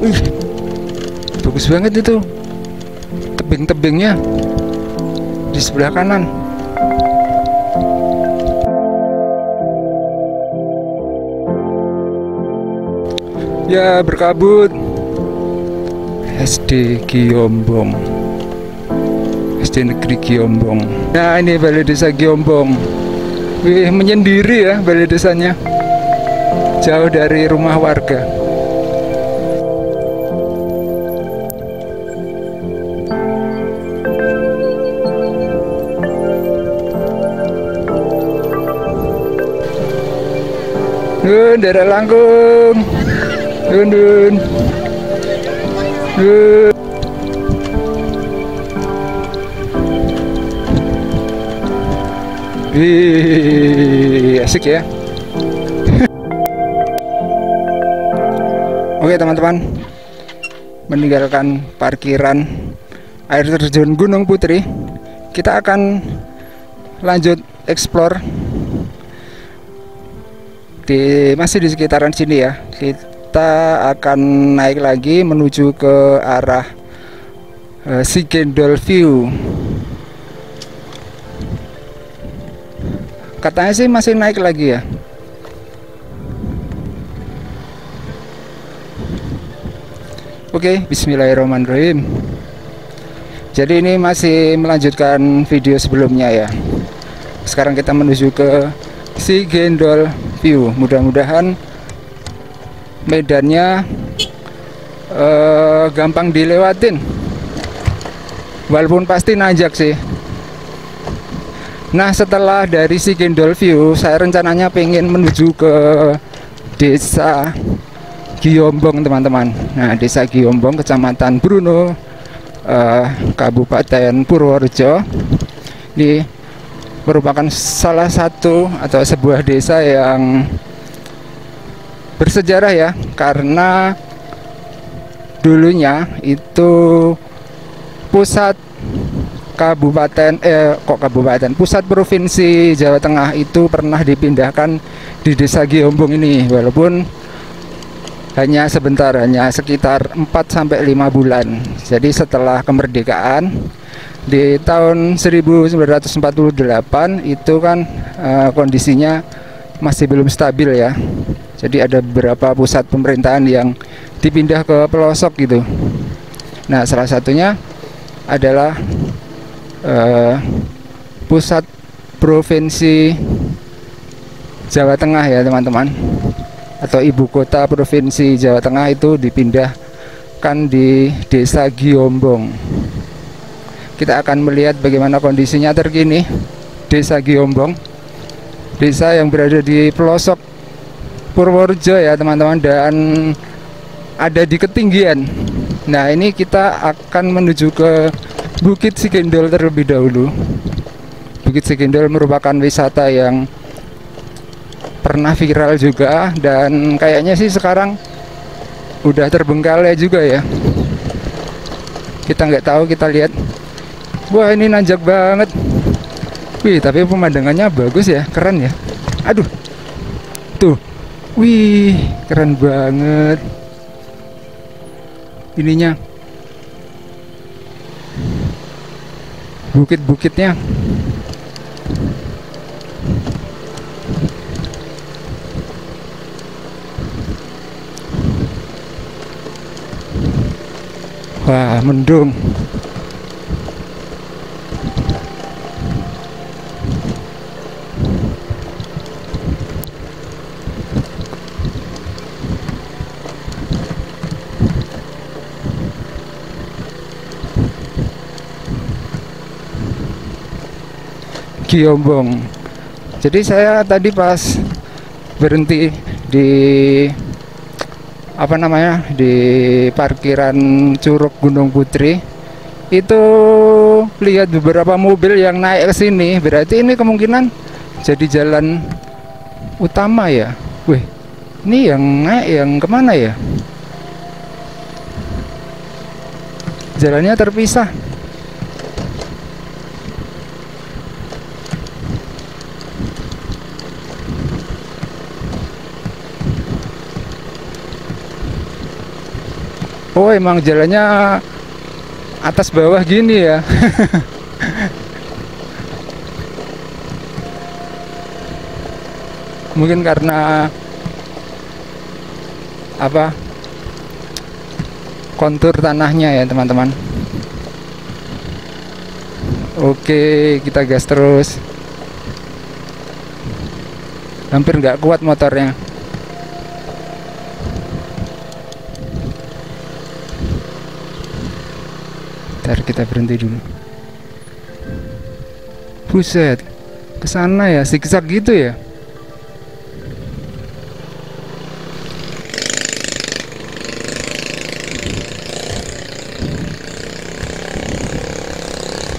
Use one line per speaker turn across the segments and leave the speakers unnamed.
Wih, bagus banget itu tebing-tebingnya di sebelah kanan. Ya, berkabut. SD Giombong, SD Negeri Giombong. Nah, ini balai desa Giombong. Wih, menyendiri ya balai desanya, jauh dari rumah warga. Daerah Langkung. Dun. Wih, asik ya. Oke teman-teman, meninggalkan parkiran air terjun Gunung Putri, kita akan lanjut explore masih di sekitaran sini ya. Kita akan naik lagi menuju ke arah Sigendol View. Katanya sih masih naik lagi ya. Oke, bismillahirrahmanirrahim. Jadi ini masih melanjutkan video sebelumnya ya. Sekarang kita menuju ke Sigendol View. Mudah-mudahan medannya gampang dilewatin, walaupun pasti nanjak sih. Nah, setelah dari Sigendol View, saya rencananya pengen menuju ke desa Giombong teman-teman. Nah, desa Giombong, kecamatan Bruno, Kabupaten Purworejo. Ini merupakan salah satu atau sebuah desa yang bersejarah ya, karena dulunya itu pusat pusat provinsi Jawa Tengah itu pernah dipindahkan di desa Giombong ini, walaupun hanya sebentar, hanya sekitar 4-5 bulan. Jadi setelah kemerdekaan di tahun 1948 itu kan kondisinya masih belum stabil ya. Jadi ada beberapa pusat pemerintahan yang dipindah ke pelosok gitu. Nah, salah satunya adalah pusat provinsi Jawa Tengah ya teman-teman, atau ibu kota provinsi Jawa Tengah itu dipindahkan di desa Giombong. Kita akan melihat bagaimana kondisinya terkini desa Giombong, desa yang berada di pelosok Purworejo ya teman-teman, dan ada di ketinggian. Nah, ini kita akan menuju ke Bukit Sigendol terlebih dahulu. Bukit Sigendol merupakan wisata yang pernah viral juga, dan kayaknya sih sekarang udah terbengkalai juga ya. Kita nggak tahu, kita lihat. Wah, ini nanjak banget. Wih, tapi pemandangannya bagus ya, keren ya. Aduh, tuh, wih, keren banget ininya, bukit-bukitnya. Wah, mendung. Giombong. Jadi saya tadi pas berhenti di di parkiran Curug Gunung Putri, itu lihat beberapa mobil yang naik ke sini. Berarti ini kemungkinan jadi jalan utama ya. Wih, ini yang naik yang kemana ya? Jalannya terpisah. Oh, emang jalannya atas bawah gini ya. Mungkin karena apa, kontur tanahnya ya teman-teman. Oke, kita gas terus. Hampir nggak kuat motornya. Ntar kita berhenti dulu. Buset, kesana ya, zigzag gitu ya.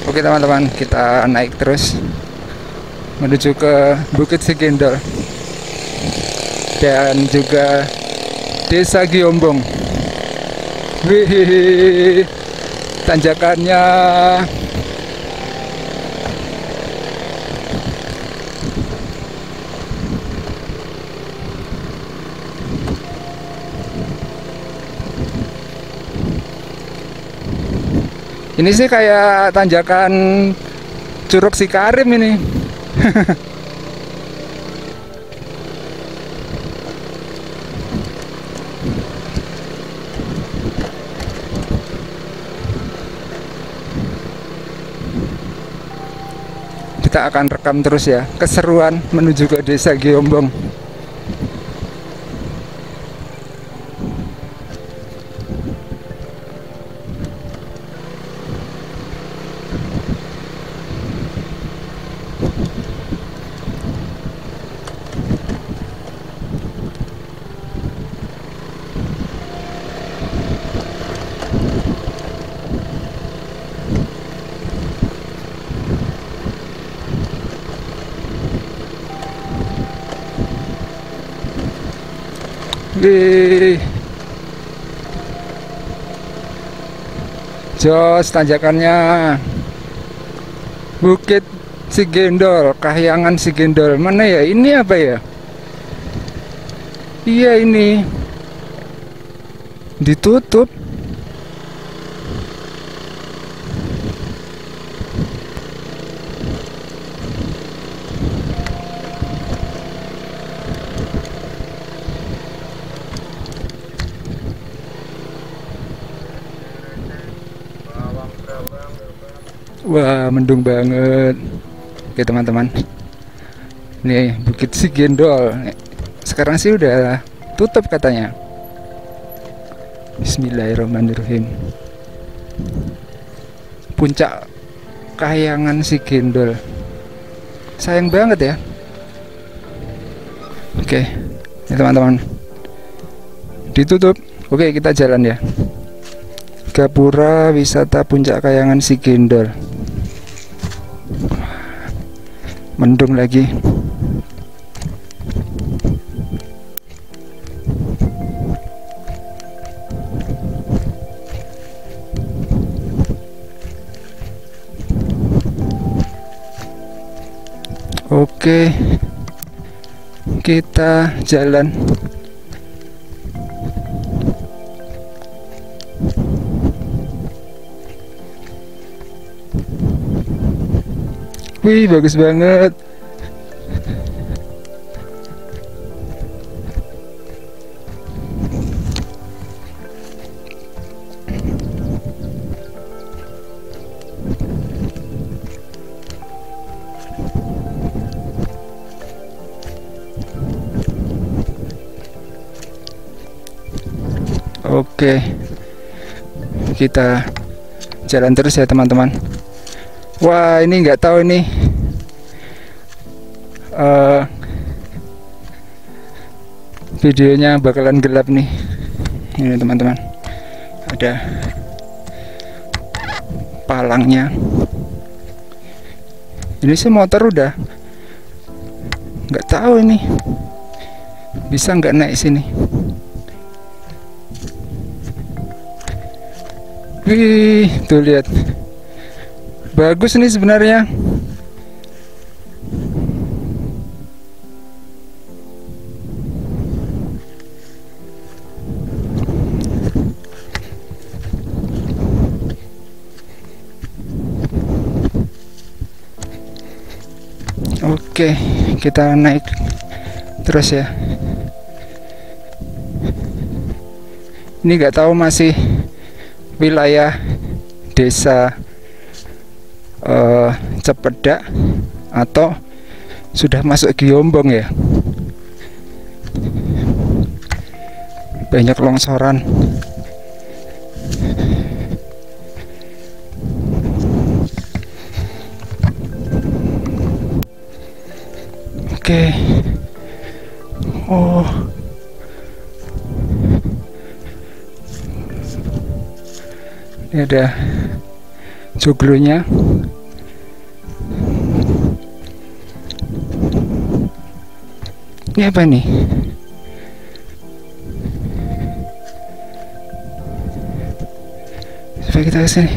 Oke teman-teman, kita naik terus menuju ke Bukit Sigendol dan juga Desa Giombong. Wih, tanjakannya ini sih kayak tanjakan Curug Sikarim ini. Kita akan rekam terus ya keseruan menuju ke Desa Giombong. Wih, jos tanjakannya. Bukit Sigendol, Kahyangan Sigendol. Mana ya? Ini apa ya? Iya, ini ditutup. Wah, mendung banget. Oke teman-teman, nih Bukit Sigendol sekarang sih udah tutup katanya. Bismillahirrahmanirrahim. Puncak Kahyangan Sigendol, sayang banget ya. Oke ya teman-teman, ditutup. Oke, kita jalan ya. Gapura wisata Puncak Kahyangan Sigendol. Mendung lagi. Oke, kita jalan. Wih, bagus banget. Oke, kita jalan terus ya teman-teman. Wah, ini nggak tahu ini videonya bakalan gelap nih. Ini teman-teman, ada palangnya. Ini sih motor udah nggak tahu ini bisa nggak naik sini. Wih, tuh lihat, bagus nih sebenarnya. Oke, kita naik terus ya. Ini nggak tahu masih wilayah desa Cepedak atau sudah masuk Giombong ya. Banyak longsoran. Oke. Oh. Ini ada joglonya. Ini apa nih? Coba kita kesini.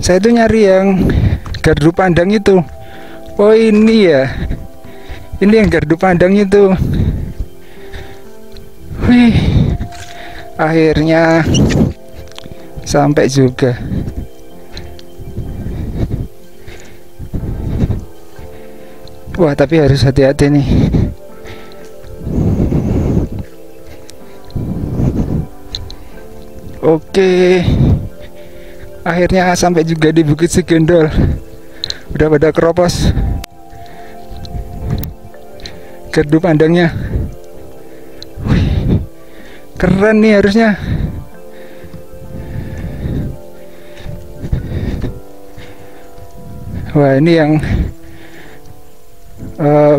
Saya tuh nyari yang gardu pandang itu. Oh ini ya. Ini yang gardu pandang itu. Wih. Akhirnya sampai juga. Wah, tapi harus hati-hati nih. Oke. Akhirnya sampai juga di Bukit Sigendol. Udah pada keropos gardu pandangnya. Wih, keren nih harusnya. Wah, ini yang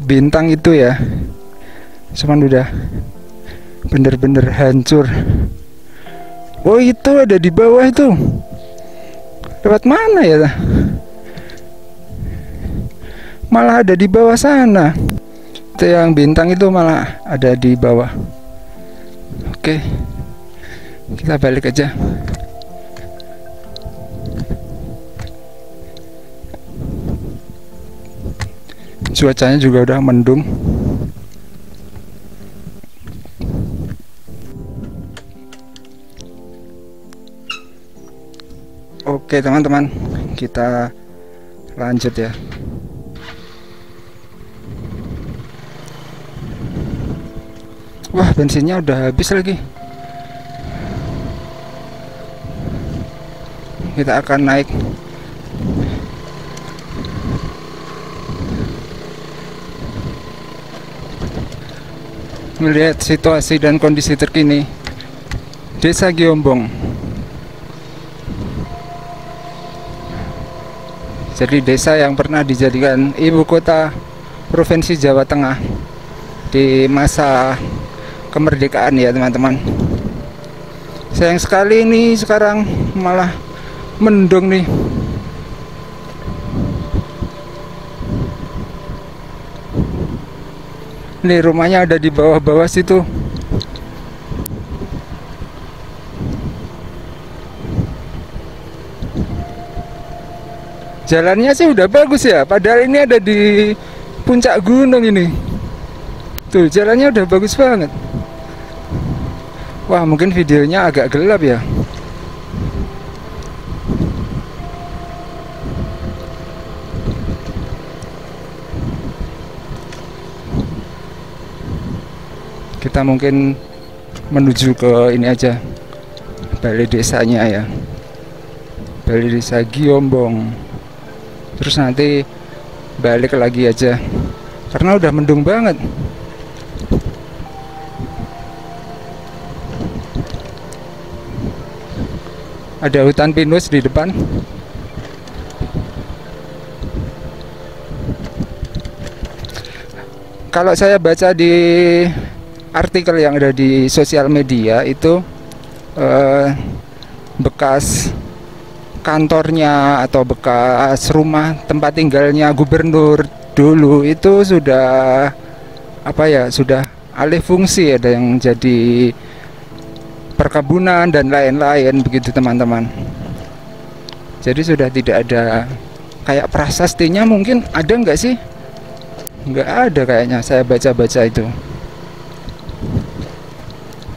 bintang itu ya, cuman udah bener-bener hancur. Oh itu ada di bawah itu. Lewat mana ya? Malah ada di bawah sana. Itu yang bintang itu malah ada di bawah. Oke, kita balik aja. Cuacanya juga udah mendung. Oke teman-teman, kita lanjut ya. Wah, bensinnya udah habis lagi. Kita akan naik melihat situasi dan kondisi terkini Desa Giombong. Jadi desa yang pernah dijadikan ibu kota Provinsi Jawa Tengah di masa kemerdekaan ya teman-teman. Sayang sekali ini sekarang malah mendung nih. Ini rumahnya ada di bawah-bawah situ. Jalannya sih udah bagus ya, padahal ini ada di puncak gunung ini. Tuh, jalannya udah bagus banget. Wah, mungkin videonya agak gelap ya. Kita mungkin menuju ke ini aja, balai desanya ya, balai desa Giombong. Terus nanti balik lagi aja karena udah mendung banget. Ada hutan pinus di depan. Kalau saya baca di artikel yang ada di sosial media itu bekas kantornya atau bekas rumah tempat tinggalnya gubernur dulu itu sudah sudah alih fungsi, ada yang jadi perkebunan dan lain-lain begitu teman-teman. Jadi sudah tidak ada kayak prasastinya, mungkin ada nggak sih? Nggak ada kayaknya, saya baca-baca itu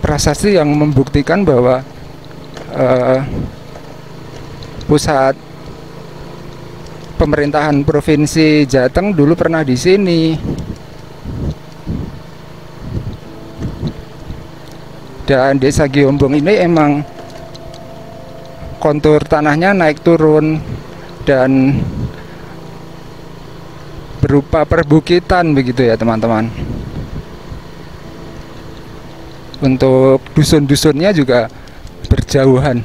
prasasti yang membuktikan bahwa pusat pemerintahan Provinsi Jateng dulu pernah di sini. Dan Desa Giombong ini emang kontur tanahnya naik turun dan berupa perbukitan begitu ya teman-teman. Untuk dusun-dusunnya juga berjauhan.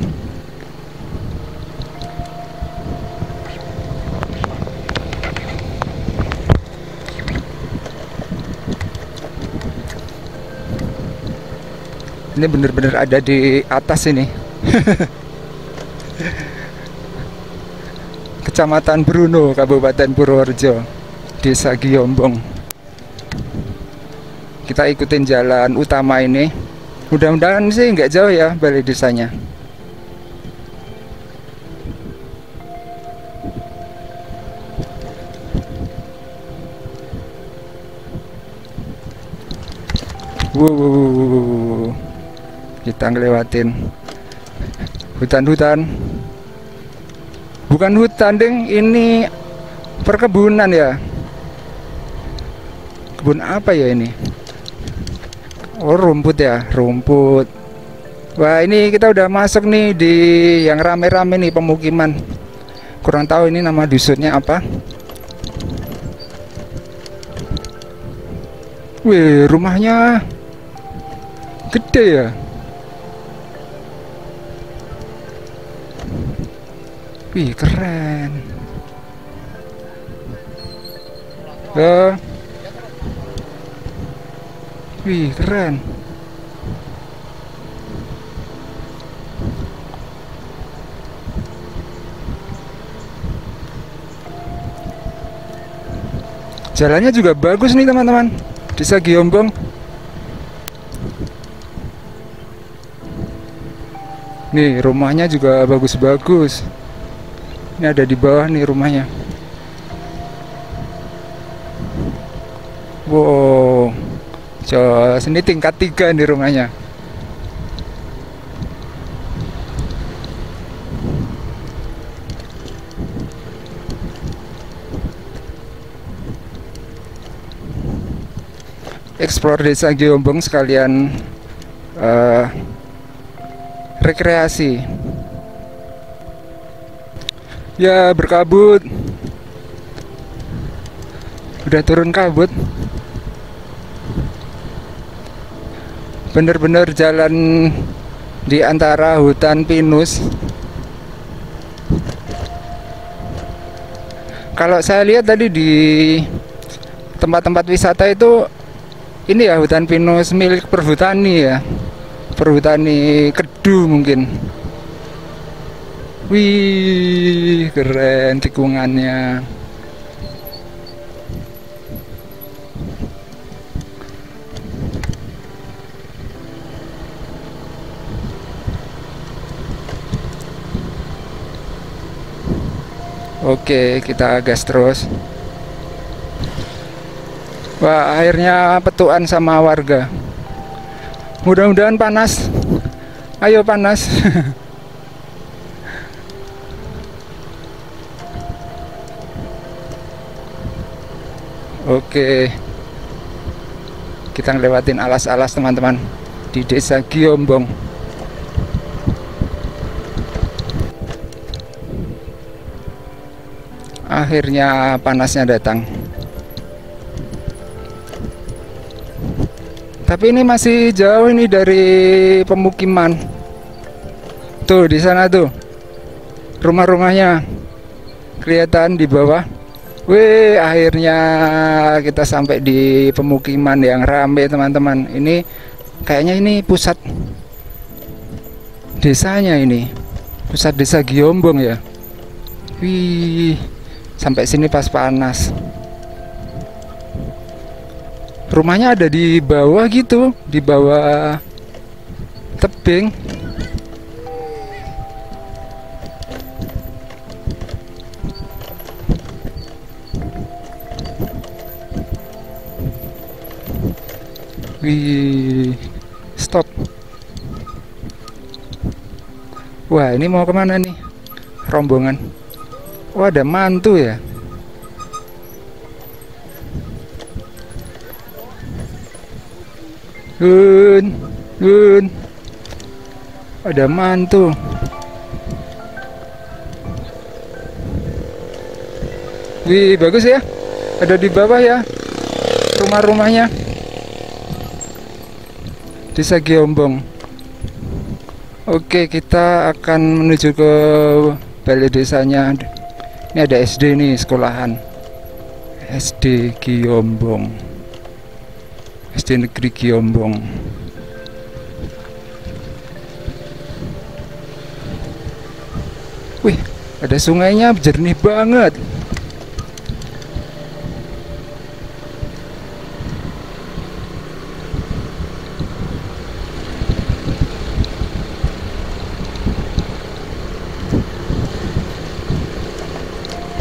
Ini benar-benar ada di atas ini. Kecamatan Bruno, Kabupaten Purworejo, Desa Giombong. Kita ikutin jalan utama ini. Mudah-mudahan sih nggak jauh ya balai desanya. Wow, kita ngelewatin hutan-hutan. Bukan hutan ding, ini perkebunan ya. Kebun apa ya ini? Oh, rumput ya, rumput. Wah, ini kita udah masuk nih di yang rame-rame nih, pemukiman. Kurang tahu ini nama dusunnya apa. Wih, rumahnya gede ya. Wih, keren. Wih, keren. Jalannya juga bagus nih teman-teman. Desa Giombong. Nih, rumahnya juga bagus-bagus. Ini ada di bawah nih rumahnya. Wow, jos, ini tingkat 3 nih rumahnya. Explore Desa Giombong sekalian rekreasi. Ya, berkabut. Udah turun kabut. Bener-bener jalan di antara hutan pinus. Kalau saya lihat tadi di tempat-tempat wisata itu ini ya hutan pinus milik perhutani ya. Perhutani Kedu mungkin. Wih, keren tikungannya. Oke, kita gas terus. Wah, akhirnya petuan sama warga. Mudah-mudahan panas. Ayo panas. Oke, kita ngelewatin alas-alas teman-teman di Desa Giombong. Akhirnya panasnya datang. Tapi ini masih jauh ini dari pemukiman. Tuh di sana tuh rumah-rumahnya kelihatan di bawah. Wih, akhirnya kita sampai di pemukiman yang ramai teman-teman. Ini kayaknya ini pusat desanya ini. Pusat Desa Giombong ya. Wih, sampai sini pas panas. Rumahnya ada di bawah gitu, di bawah tebing. Wih, stop. Wah, ini mau kemana nih rombongan? Oh, ada mantu ya. Gun, gun. Ada mantu. Wih, bagus ya. Ada di bawah ya rumah-rumahnya. Desa Giombong. Oke, kita akan menuju ke balai desanya. Ini ada SD nih, sekolahan. SD Giombong. SD Negeri Giombong. Wih, ada sungainya jernih banget.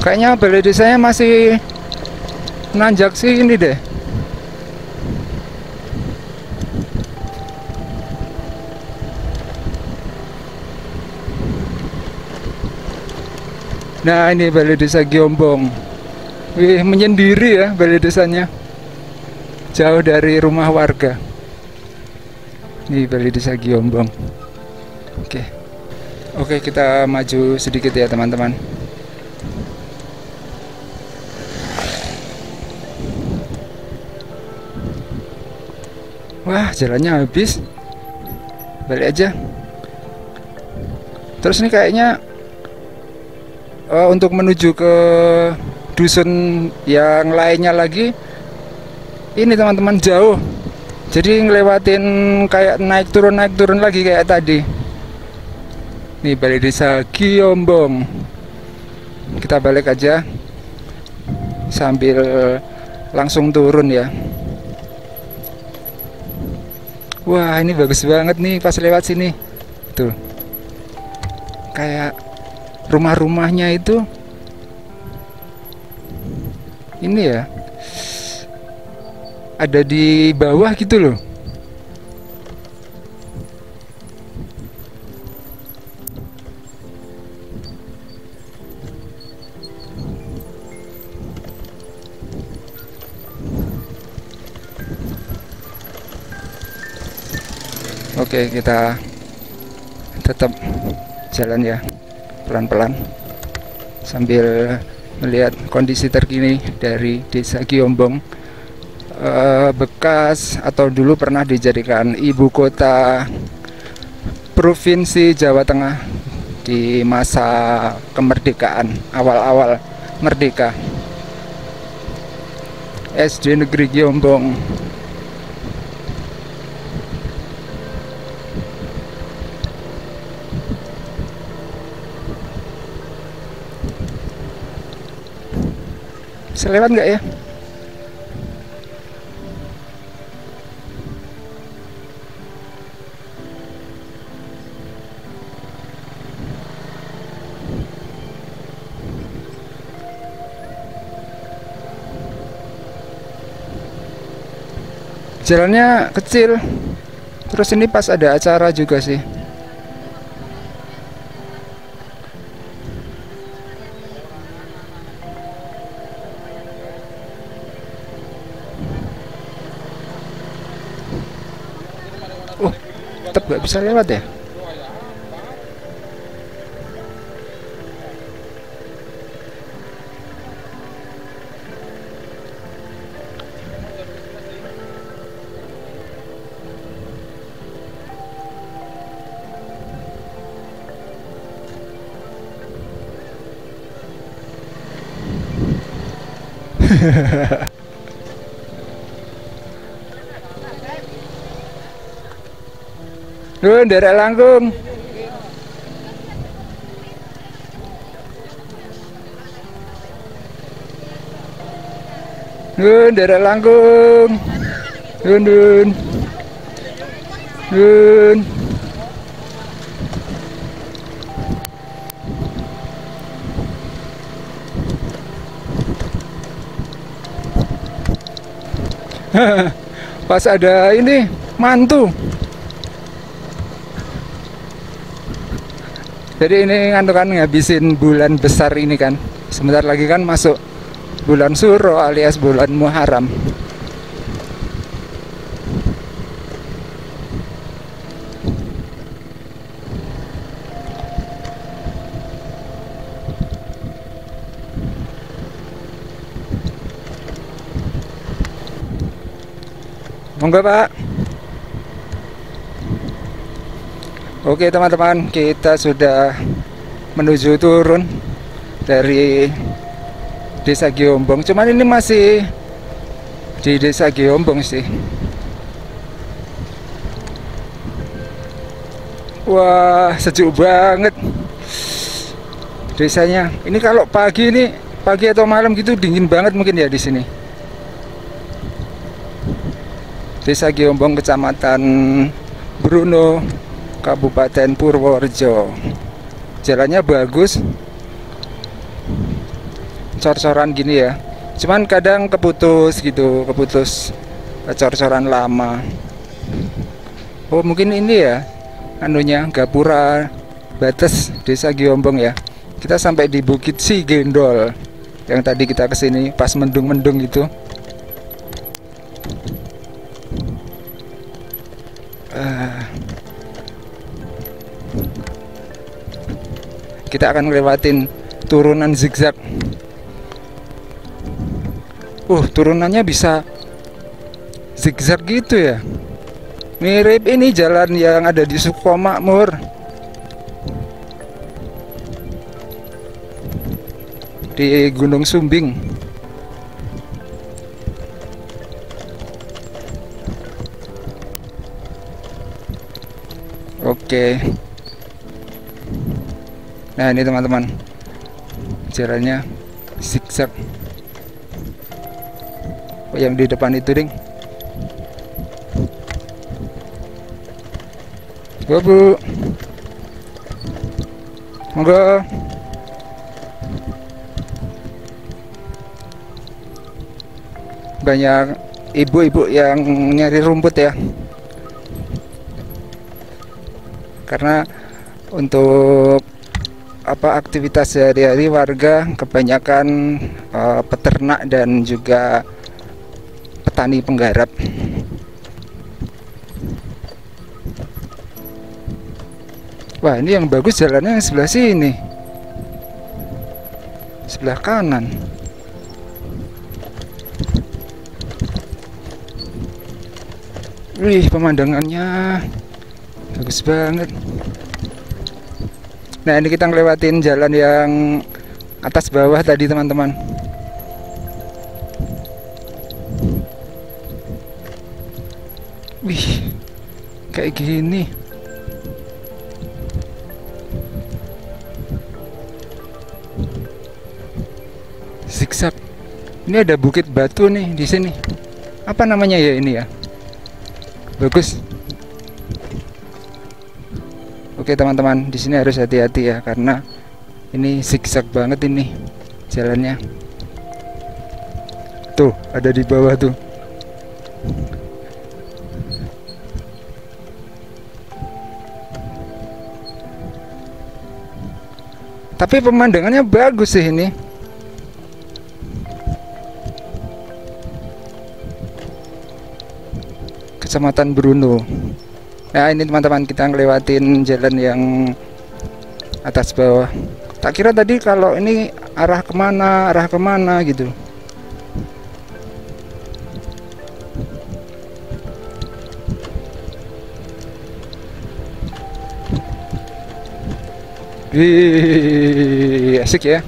Kayaknya balai desanya masih nanjak sih ini deh. Nah, ini balai desa Giombong. Wih, menyendiri ya balai desanya. Jauh dari rumah warga. Ini balai desa Giombong. Oke. Oke, kita maju sedikit ya teman-teman. Wah, jalannya habis. Balik aja. Terus ini kayaknya untuk menuju ke dusun yang lainnya lagi, ini teman-teman jauh. Jadi ngelewatin kayak naik turun lagi kayak tadi. Nih balai desa Giombong. Kita balik aja sambil langsung turun ya. Wah, ini bagus banget nih pas lewat sini. Tuh. Kayak rumah-rumahnya itu ini ya. Ada di bawah gitu loh. Oke, kita tetap jalan ya, pelan-pelan sambil melihat kondisi terkini dari Desa Giombong, bekas atau dulu pernah dijadikan ibu kota Provinsi Jawa Tengah di masa kemerdekaan, awal-awal merdeka. SD Negeri Giombong. Bisa lewat nggak ya? Jalannya kecil. Terus ini pas ada acara juga sih. Oh, tetap nggak bisa lewat ya? Daerah Langkung. Daerah Langkung. Dun. Pas ada ini mantu. Jadi ini kan ngabisin bulan besar ini kan. Sebentar lagi kan masuk bulan Suro alias bulan Muharram. Monggo Pak. Oke teman-teman, kita sudah menuju turun dari Desa Giombong. Cuman ini masih di Desa Giombong sih. Wah, sejuk banget desanya. Ini kalau pagi ini, pagi atau malam gitu dingin banget mungkin ya di sini. Desa Giombong, Kecamatan Bruno, Kabupaten Purworejo. Jalannya bagus, cor-coran gini ya. Cuman kadang keputus gitu, keputus cor-coran lama. Oh mungkin ini ya, anunya gapura batas Desa Giombong ya. Kita sampai di Bukit Sigendol. Yang tadi kita kesini pas mendung-mendung gitu. Kita akan ngelewatin turunan zigzag. Turunannya bisa zigzag gitu ya. Mirip ini jalan yang ada di Sukomakmur. Di Gunung Sumbing. Oke. Nah ini teman-teman, jalannya zigzag. Yang di depan itu ding. Bu, monggo. Banyak ibu-ibu yang nyari rumput ya. Karena untuk aktivitas sehari-hari warga kebanyakan peternak dan juga petani penggarap. Wah ini yang bagus jalannya yang sebelah sini, sebelah kanan. Wih pemandangannya bagus banget. Nah ini kita ngelewatin jalan yang atas bawah tadi teman-teman. Wih kayak gini. Zigzag. Ini ada bukit batu nih di sini. Apa namanya ya ini ya? Bagus. Oke teman-teman, di sini harus hati-hati ya karena ini zigzag banget ini jalannya. Tuh, ada di bawah tuh. Tapi pemandangannya bagus sih ini. Kecamatan Bruno. Nah ini teman-teman, kita ngelewatin jalan yang atas bawah. Tak kira tadi kalau ini arah kemana gitu. Wih, asik ya.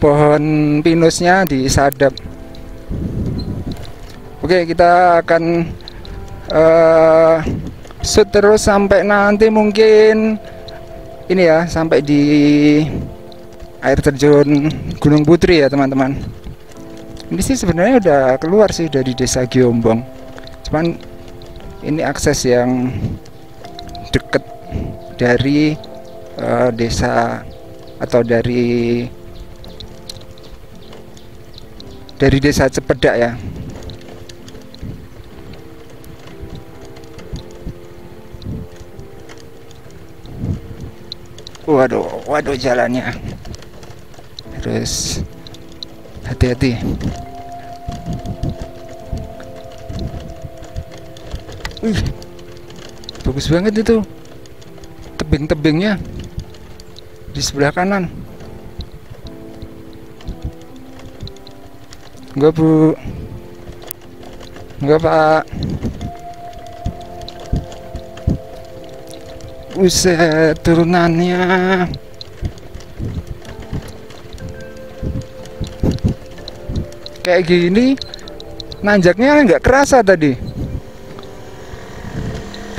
Pohon pinusnya disadap. Oke, kita akan shoot terus sampai nanti mungkin ini ya, sampai di air terjun Gunung Putri ya teman-teman. Ini sih sebenarnya udah keluar sih dari Desa Giombong. Cuman ini akses yang deket dari desa atau dari Desa Cepedak ya. Waduh, waduh jalannya. Terus hati-hati. Wih, bagus banget itu tebing-tebingnya di sebelah kanan. Enggak bu, enggak pak. Buset turunannya. Kayak gini nanjaknya nggak kerasa tadi.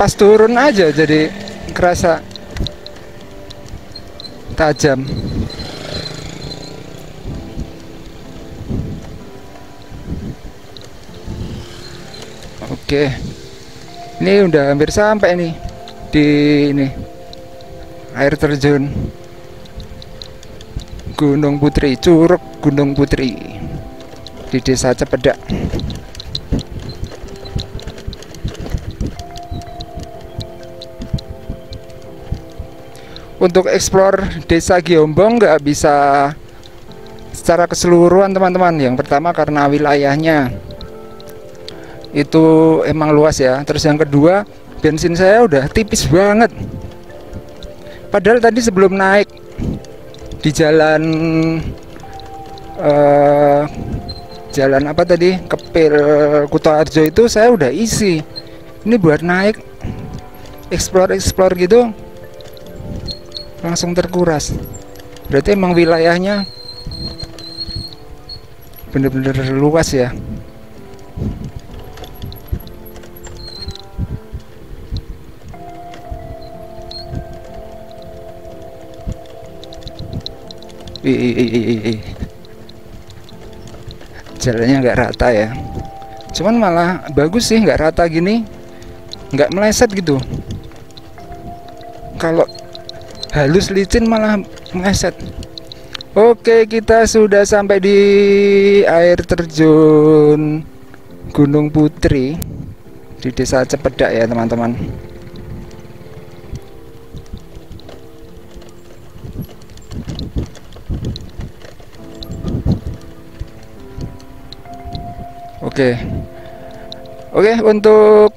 Pas turun aja jadi kerasa tajam. Oke, ini udah hampir sampai nih di ini air terjun Gunung Putri, Curug Gunung Putri di Desa Cepedak. Untuk eksplor Desa Giombong nggak bisa secara keseluruhan teman-teman. Yang pertama karena wilayahnya itu emang luas ya. Terus yang kedua, bensin saya udah tipis banget. Padahal tadi sebelum naik di jalan jalan apa tadi, Kepil Kutoarjo itu saya udah isi. Ini buat naik explore gitu langsung terkuras. Berarti emang wilayahnya bener-bener luas ya. Jalannya nggak rata ya, cuman malah bagus sih nggak rata gini, nggak meleset gitu. Kalau halus licin malah meleset. Oke, kita sudah sampai di air terjun Gunung Putri di Desa Cepedak ya teman-teman. Oke, untuk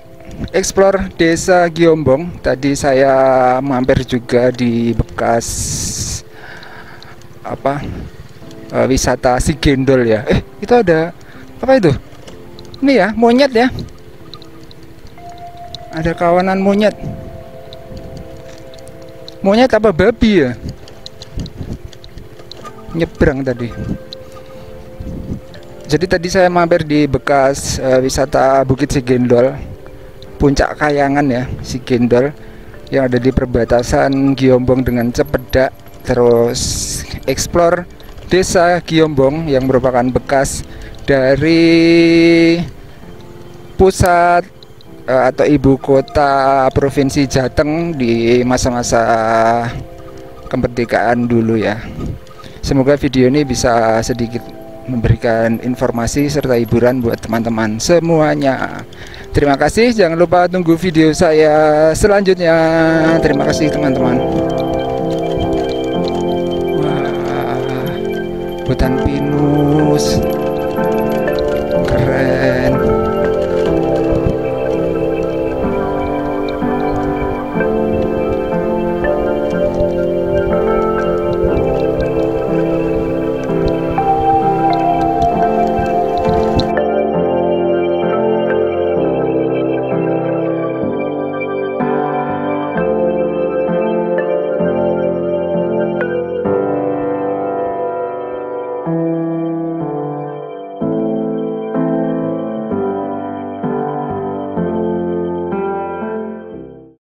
explore Desa Giombong tadi saya mampir juga di bekas apa wisata Sigendol ya. Itu ada apa itu? Ini ya, monyet ya. Ada kawanan monyet. Monyet apa babi ya? Nyebrang tadi. Jadi tadi saya mampir di bekas wisata Bukit Sigendol, Puncak Kayangan ya, Sigendol, yang ada di perbatasan Giombong dengan Cepedak. Terus explore Desa Giombong yang merupakan bekas dari pusat atau ibu kota Provinsi Jateng di masa-masa kemerdekaan dulu ya. Semoga video ini bisa sedikit memberikan informasi serta hiburan buat teman-teman semuanya. Terima kasih, jangan lupa tunggu video saya selanjutnya. Terima kasih teman-teman.